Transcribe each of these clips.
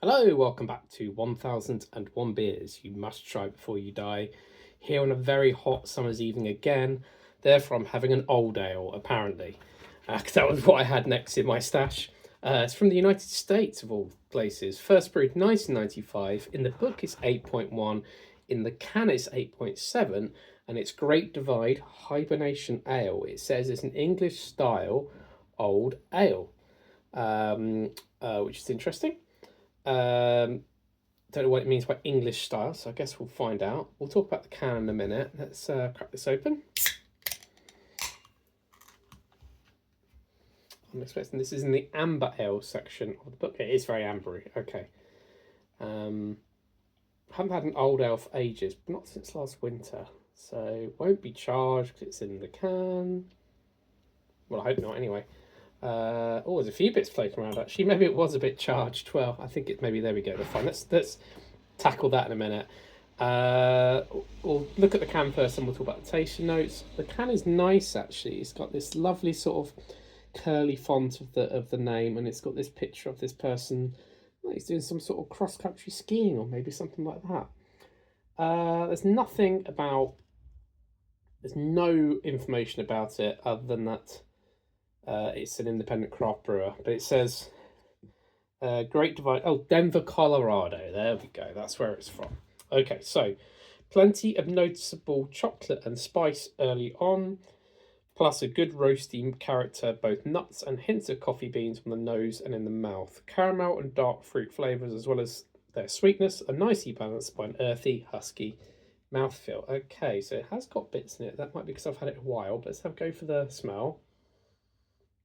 Hello, welcome back to 1001 Beers You Must Try Before You Die. Here on a very hot summer's evening again. Therefore, I'm having an old ale, apparently. 'Cause that was what I had next in my stash. It's from the United States, of all places. First brewed 1995. In the book, it's 8.1. In the can, it's 8.7. And it's Great Divide Hibernation Ale. It says it's an English style old ale, which is interesting. Don't know what it means by English style, so I guess we'll find out. We'll talk about the can in a minute. Let's crack this open. I'm expecting this is in the amber ale section of the book. It is very ambery. Okay. Haven't had an old ale for ages, but not since last winter. So won't be charged because it's in the can. Well, I hope not anyway. Oh, there's a few bits floating around actually. Maybe it was a bit charged. Well, I think it maybe there we go. They're fine. Let's tackle that in a minute. We'll look at the can first and we'll talk about the tasting notes. The can is nice actually. It's got this lovely sort of curly font of the name, and it's got this picture of this person. He's doing some sort of cross-country skiing or maybe something like that. There's no information about it other than that it's an independent craft brewer, but it says Great Divide. Oh, Denver, Colorado. There we go. That's where it's from. Okay, so plenty of noticeable chocolate and spice early on, plus a good roasty character, both nuts and hints of coffee beans on the nose and in the mouth. Caramel and dark fruit flavours, as well as their sweetness, are nicely balanced by an earthy, husky mouthfeel. Okay, so it has got bits in it. That might be because I've had it a while, but let's go for the smell.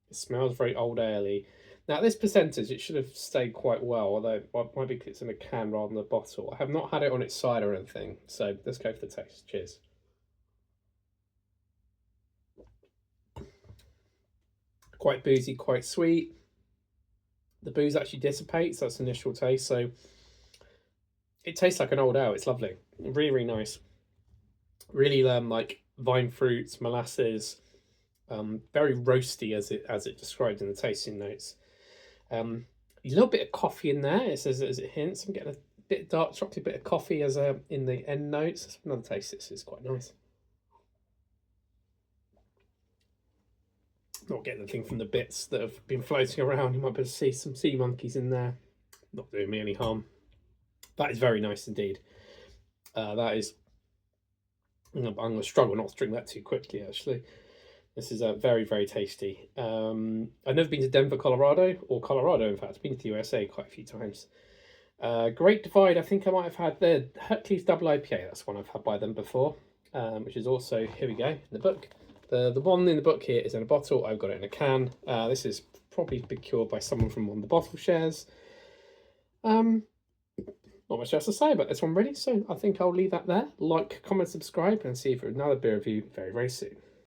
It smells very old ale-y. Now, this percentage, it should have stayed quite well, although it might be because it's in a can rather than a bottle. I have not had it on its side or anything, so let's go for the taste. Cheers. Quite boozy, quite sweet. The booze actually dissipates, that's the initial taste, so it tastes like an old ale. It's lovely. Really, really nice. Really like vine fruits, molasses, very roasty as it described in the tasting notes. A little bit of coffee in there. It says as it hints. I'm getting a bit of dark chocolate, bit of coffee as in the end notes. That's another taste. This is quite nice. Not getting the thing from the bits that have been floating around. You might be able to see some sea monkeys in there. Not doing me any harm. That is very nice indeed. That is. I'm going to struggle not to drink that too quickly. Actually, this is very, very tasty. I've never been to Denver, Colorado, or Colorado. In fact, I've been to the USA quite a few times. Great Divide. I think I might have had the Hercules Double IPA. That's one I've had by them before, which is also here we go in the book. The one in the book here is in a bottle. I've got it in a can. This is probably procured by someone from one of the bottle shares. Not much else to say about this one really, so I think I'll leave that there. Like, comment, subscribe, and see you for another beer review very, very soon.